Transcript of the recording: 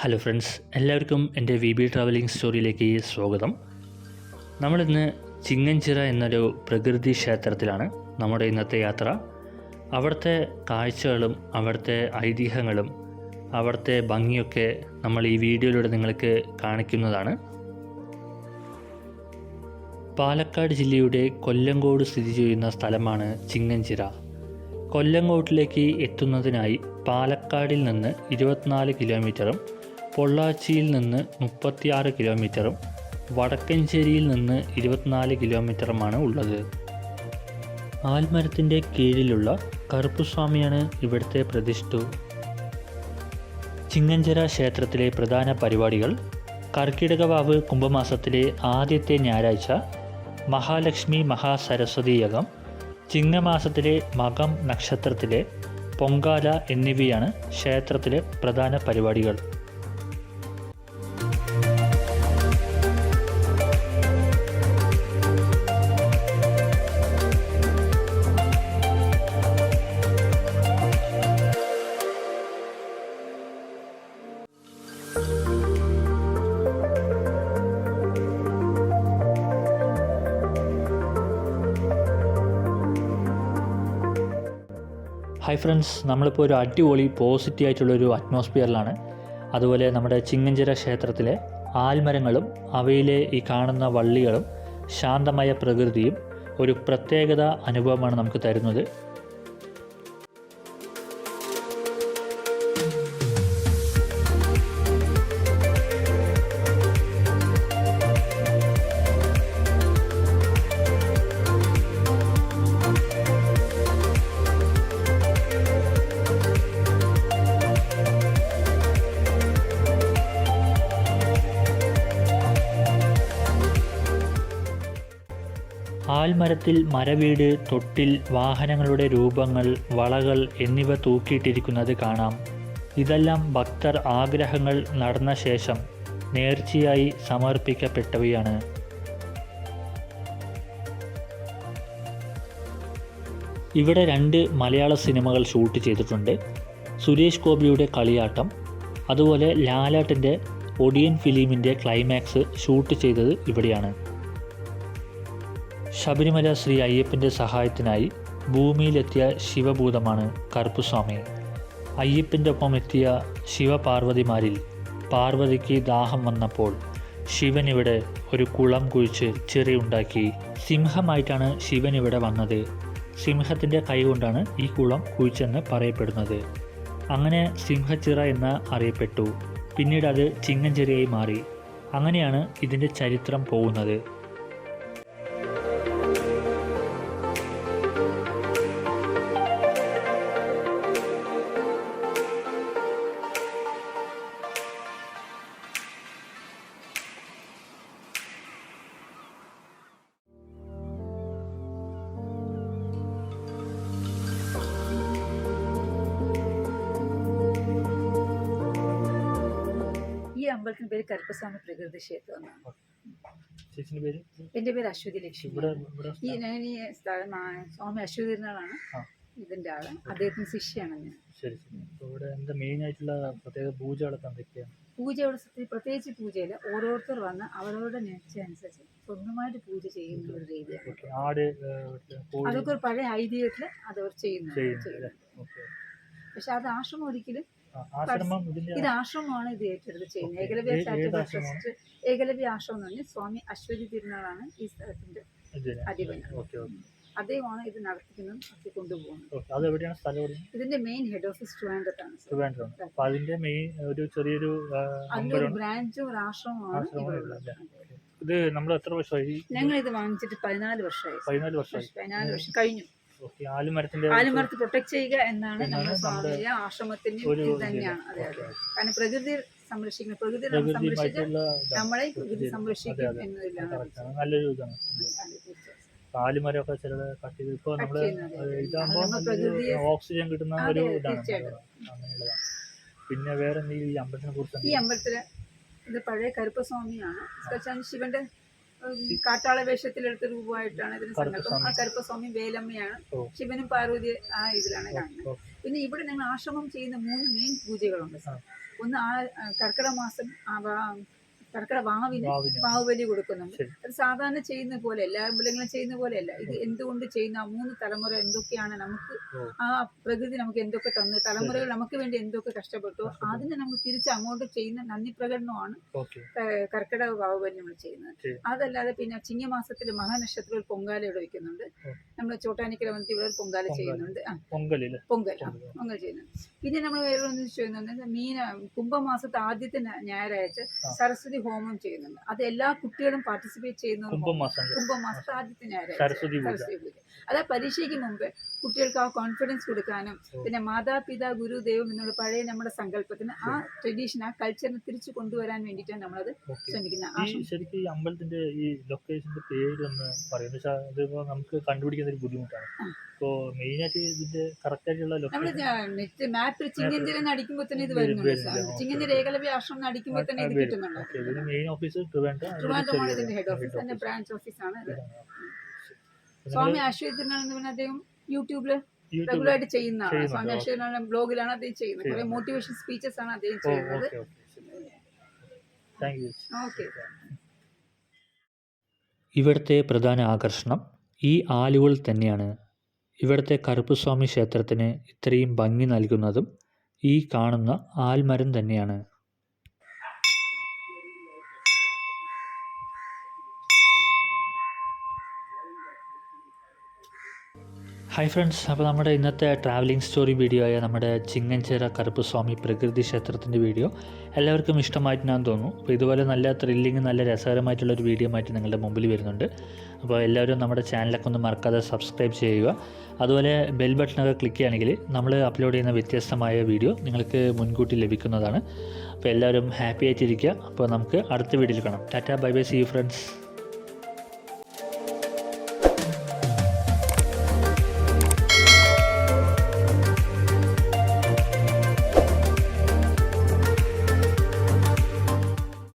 Hello friends, എല്ലാവർക്കും എൻ്റെ V be travelling സ്റ്റോറിയിലേക്ക് സ്വാഗതം. നമ്മളിന്ന് ചിങ്ങഞ്ചിറ എന്നൊരു പ്രകൃതി ക്ഷേത്രത്തിലാണ് നമ്മുടെ ഇന്നത്തെ യാത്ര. അവിടുത്തെ കാഴ്ചകളും അവിടുത്തെ ഐതിഹ്യങ്ങളും അവിടുത്തെ ഭംഗിയൊക്കെ നമ്മൾ ഈ വീഡിയോയിലൂടെ നിങ്ങൾക്ക് കാണിക്കുന്നതാണ്. പാലക്കാട് ജില്ലയുടെ കൊല്ലങ്കോട് സ്ഥിതി ചെയ്യുന്ന സ്ഥലമാണ് ചിങ്ങഞ്ചിറ. കൊല്ലങ്കോട്ടിലേക്ക് എത്തുന്നതിനായി പാലക്കാടിൽ നിന്ന് 24 കിലോമീറ്ററും പൊള്ളാച്ചിയിൽ നിന്ന് 36 കിലോമീറ്ററും വടക്കഞ്ചേരിയിൽ നിന്ന് 24 കിലോമീറ്ററുമാണ് ഉള്ളത്. ആൽമരത്തിൻ്റെ കീഴിലുള്ള കറുപ്പുസ്വാമിയാണ് ഇവിടുത്തെ പ്രതിഷ്ഠ. ചിങ്ങഞ്ചിറ ക്ഷേത്രത്തിലെ പ്രധാന പരിപാടികൾ: കർക്കിടകവാവ് കുംഭമാസത്തിലെ ആദ്യത്തെ ഞായറാഴ്ച മഹാലക്ഷ്മി മഹാസരസ്വതി യഗം, ചിങ്ങമാസത്തിലെ മകം നക്ഷത്രത്തിലെ പൊങ്കാല എന്നിവയാണ് ക്ഷേത്രത്തിലെ പ്രധാന പരിപാടികൾ. ഹായ് ഫ്രണ്ട്സ്, നമ്മളിപ്പോൾ ഒരു അടിപൊളി പോസിറ്റീവ് ആയിട്ടുള്ളൊരു അറ്റ്മോസ്ഫിയറിലാണ്. അതുപോലെ നമ്മുടെ ചിങ്ങഞ്ചിറ ക്ഷേത്രത്തിലെ ആൽമരങ്ങളും അവയിലെ ഈ കാണുന്ന വള്ളികളും ശാന്തമായ പ്രകൃതിയും ഒരു പ്രത്യേകത അനുഭവമാണ് നമുക്ക് തരുന്നത്. ആൽമരത്തിൽ മരവീട്, തൊട്ടിൽ, വാഹനങ്ങളുടെ രൂപങ്ങൾ, വളകൾ എന്നിവ തൂക്കിയിട്ടിരിക്കുന്നത് കാണാം. ഇതെല്ലാം ഭക്തർ ആഗ്രഹങ്ങൾ നടന്ന ശേഷം നേർച്ചയായി സമർപ്പിക്കപ്പെട്ടവയാണ്. ഇവിടെ 2 മലയാള സിനിമകൾ ഷൂട്ട് ചെയ്തിട്ടുണ്ട്. സുരേഷ് ഗോപിയുടെ കളിയാട്ടം, അതുപോലെ ലാലേട്ടൻ്റെ ഒടിയൻ ഫിലിമിൻ്റെ ക്ലൈമാക്സ് ഷൂട്ട് ചെയ്തത് ഇവിടെയാണ്. ശബരിമല ശ്രീ അയ്യപ്പൻ്റെ സഹായത്തിനായി ഭൂമിയിലെത്തിയ ശിവഭൂതമാണ് കറുപ്പുസ്വാമി. അയ്യപ്പൻ്റെ ഒപ്പം എത്തിയ ശിവപാർവതിമാരിൽ പാർവതിക്ക് ദാഹം വന്നപ്പോൾ ശിവൻ ഇവിടെ ഒരു കുളം കുഴിച്ച് ചിറയുണ്ടാക്കി. സിംഹമായിട്ടാണ് ശിവൻ ഇവിടെ വന്നത്. സിംഹത്തിൻ്റെ കൈകൊണ്ടാണ് ഈ കുളം കുഴിച്ചെന്ന് പറയപ്പെടുന്നത്. അങ്ങനെ സിംഹച്ചിറ എന്ന് അറിയപ്പെട്ടു. പിന്നീട് അത് ചിങ്ങഞ്ചിറയായി മാറി. അങ്ങനെയാണ് ഇതിൻ്റെ ചരിത്രം പോകുന്നത്. ഈ അമ്പലത്തിന്റെ പേര് കറുപ്പസ്വാമി പ്രകൃതി ക്ഷേത്രം എന്നാണ്. എൻ്റെ പേര് അശ്വതി ലക്ഷ്മി. ഞാൻ ഈ സ്വാമി അശ്വതി തിരുനാളാണ് ഇതിന്റെ ആള്. അദ്ദേഹത്തിന് ശിഷ്യാണ് ഞാൻ. പൂജ ഇവിടെ പ്രത്യേകിച്ച് പൂജയില്ല. ഓരോരുത്തർ വന്ന് അവരവരുടെ നേർച്ച അനുസരിച്ച് സ്വന്തമായിട്ട് പൂജ ചെയ്യുന്ന ഒരു രീതിയാണ്. അതൊക്കെ ഒരു പഴയ ഐതിഹ്യത്തില് അതവർ ചെയ്യുന്നത്. പക്ഷെ അത് ആശ്രമം ഒരിക്കലും ഇത് ആശ്രമമാണ് ഇത് ഏറ്റെടുത്ത് ചെയ്യുന്നത്. ഏകലവ്യ ചാരിറ്റബിൾ ട്രസ്റ്റ്, ഏകലവ്യ ആശ്രമം എന്ന് പറഞ്ഞാൽ സ്വാമി അശ്വതി തിരുനാളാണ് ഈ സ്ഥലത്തിന്റെ അധിപൻ. അദ്ദേഹമാണ് ഇത് നടത്തിക്കുന്നതും ഒക്കെ കൊണ്ടുപോകുന്നത്. ഇതിന്റെ മെയിൻ ഹെഡ് ഓഫീസ് ട്രിവാൻഡ്രത്താണ്. അതിന്റെ മെയിൻ ഒരു ചെറിയൊരു ബ്രാഞ്ചും ഒരു ആശ്രമമാണ് ഇവിടെ ഉള്ളത്. ഇത് നമ്മൾ എത്ര വർഷമായി? ഞങ്ങൾ ഇത് വാങ്ങിച്ചിട്ട് 14 വർഷമായി. 14 വർഷം കഴിഞ്ഞു. ആലുമരത്ത് പ്രൊട്ടക്ട് ചെയ്യുക എന്നാണ് നമ്മുടെ സ്വാമിയുടെ ആശ്രമത്തിന്റെ ഇത് തന്നെയാണ്. അതെ അതെ. കാരണം പ്രകൃതി സംരക്ഷിക്കണം, പ്രകൃതി നമ്മളെ പ്രകൃതി സംരക്ഷിക്കും എന്നതിലാണ്. നല്ലൊരു ഇതാണ്. ആലുമരമൊക്കെ ചില കട്ട് ചെയ്ത് ഇപ്പോൾ നമ്മള് ഇതാകുമ്പോൾ ഓക്സിജൻ കിട്ടുന്ന ഒരു ഇതാണ്, അങ്ങനെയുള്ളതാണ്. പിന്നെ വേറെ എന്തെങ്കിലും ഈ അമ്പലത്തിനെ കുറിച്ച്? ഈ അമ്പലത്തില് ഇത് പഴയ കറുപ്പസ്വാമിയാണ്. ശിവന്റെ കാട്ടാള വേഷത്തിലെടുത്ത രൂപമായിട്ടാണ് ഇതിന് സങ്കല്പം. ആ കറുപ്പസ്വാമി വേലമ്മയാണ്. ശിവനും പാർവതി ആ ഇതിലാണ് കാണുന്നത്. പിന്നെ ഇവിടെ ഞങ്ങൾ ആശ്രമം ചെയ്യുന്ന 3 മെയിൻ പൂജകളുണ്ട്. ഒന്ന് ആ കർക്കിടക മാസം കർക്കിടക വാവിന് വാവുബലി കൊടുക്കുന്നുണ്ട്. അത് സാധാരണ ചെയ്യുന്ന പോലെ എല്ലാ അമ്പലങ്ങളും ചെയ്യുന്ന പോലെയല്ല. ഇത് എന്തുകൊണ്ട് ചെയ്യുന്ന ആ 3 തലമുറ എന്തൊക്കെയാണ് നമുക്ക് ആ പ്രകൃതി നമുക്ക് എന്തൊക്കെ തന്നു, തലമുറകൾ നമുക്ക് വേണ്ടി എന്തൊക്കെ കഷ്ടപ്പെട്ടു, അതിനെ നമുക്ക് തിരിച്ച് അങ്ങോട്ട് ചെയ്യുന്ന നന്ദി പ്രകടനമാണ് കർക്കിടക വാവുബലി നമ്മൾ ചെയ്യുന്നത്. അതല്ലാതെ പിന്നെ ചിങ്ങമാസത്തിൽ മഹാനക്ഷത്രത്തിൽ പൊങ്കാലയുടെ വയ്ക്കുന്നുണ്ട്. നമ്മൾ ചോട്ടാനിക്കര വന്നിട്ട് ഇവിടെ പൊങ്കാല ചെയ്യുന്നുണ്ട്. പൊങ്കൽ ചെയ്യുന്നുണ്ട്. പിന്നെ നമ്മൾ വേറെ ഒന്ന് ചെയ്യുന്നുണ്ട്, കുംഭമാസത്തെ ആദ്യത്തെ ഞായറാഴ്ച സരസ്വതി ഹോമം ചെയ്യുന്നുണ്ട്. അത് എല്ലാ കുട്ടികളും പാർട്ടിസിപ്പേറ്റ് ചെയ്യുന്ന കുംഭമാസത്തെ ആദ്യത്തെ ഞായറാഴ്ച സരസ്വതി പൂജ. അത് പരീക്ഷയ്ക്ക് മുമ്പ് കുട്ടികൾക്ക് ആ കോൺഫിഡൻസ് കൊടുക്കാനും പിന്നെ മാതാപിതാ ഗുരു ദൈവം എന്നുള്ള പഴയ നമ്മുടെ സങ്കല്പത്തിന് ആ ട്രഡീഷൻ ആ കൾച്ചറിനെ തിരിച്ചു കൊണ്ടുവരാൻ വേണ്ടിയിട്ടാണ് നമ്മളത് ശ്രമിക്കുന്നത്. ശരിക്കും ഈ അമ്പലത്തിന്റെ ഈ ലൊക്കേഷന്റെ പേരൊന്ന് പറയുന്നത് നമുക്ക് കണ്ടുപിടിക്കുന്ന ഒരു ബുദ്ധിമുട്ടാണ്. ഇപ്പോൾ മെയിനായിട്ട് ഇതിന്റെ കറക്റ്റ് ആയിട്ടുള്ള നെറ്റ് മാപ്പിൽ ചിങ്ങഞ്ചിര അടിക്കുമ്പോൾ തന്നെ ഇത് വരുന്നുണ്ട്. ചിങ്ങഞ്ചിര ഏകലവ്യ ആശ്രമം അടിക്കുമ്പോൾ തന്നെ ഇത് കിട്ടുന്നുണ്ട്. മെയിൻ ഓഫീസ് ട്രിവാൻഡ്രമാണ് ഇതിന്റെ ഹെഡ് ഓഫീസ്, തന്നെ ബ്രാഞ്ച് ഓഫീസാണ് ഇത്. സ്വാമി ആശ്വതിനാണെന്ന് പറഞ്ഞാൽ അദ്ദേഹം യൂട്യൂബില് റെഗുലറായിട്ട് ചെയ്യുന്നതാണ്. സ്വാമി ആശ്വതിനാണ് ബ്ലോഗിലാണ് അദ്ദേഹം ചെയ്യുന്നത്. കുറെ മോട്ടിവേഷൻ സ്പീച്ചസ് ആണ് അദ്ദേഹം ചെയ്യുന്നത്. ഓക്കെ. ഇവിടുത്തെ പ്രധാന ആകർഷണം ഈ ആലുകൾ തന്നെയാണ്. ഇവിടുത്തെ കറുപ്പുസ്വാമി ക്ഷേത്രത്തിന് ഇത്രയും ഭംഗി നൽകുന്നതും ഈ കാണുന്ന ആൽമരം തന്നെയാണ്. ഹായ് ഫ്രണ്ട്സ്, അപ്പോൾ നമ്മുടെ ഇന്നത്തെ ട്രാവലിംഗ് സ്റ്റോറി വീഡിയോ ആയ നമ്മുടെ ചിങ്ങഞ്ചിറ കറുപ്പുസ്വാമി പ്രകൃതി ക്ഷേത്രത്തിൻ്റെ വീഡിയോ എല്ലാവർക്കും ഇഷ്ടമായിട്ടാണെന്ന് തോന്നുന്നു. അപ്പോൾ ഇതുപോലെ നല്ല ത്രില്ലിങ് നല്ല രസകരമായിട്ടുള്ളൊരു വീഡിയോ ആയിട്ട് നിങ്ങളുടെ മുമ്പിൽ വരുന്നുണ്ട്. അപ്പോൾ എല്ലാവരും നമ്മുടെ ചാനലൊക്കെ ഒന്ന് മറക്കാതെ സബ്സ്ക്രൈബ് ചെയ്യുക. അതുപോലെ ബെൽ ബട്ടണൊക്കെ ക്ലിക്ക് ചെയ്യുകയാണെങ്കിൽ നമ്മൾ അപ്ലോഡ് ചെയ്യുന്ന വ്യത്യസ്തമായ വീഡിയോ നിങ്ങൾക്ക് മുൻകൂട്ടി ലഭിക്കുന്നതാണ്. അപ്പോൾ എല്ലാവരും ഹാപ്പി ആയിട്ടിരിക്കുക. അപ്പോൾ നമുക്ക് അടുത്ത വീഡിയോയിൽ കാണാം. Tata, bye bye, see you friends.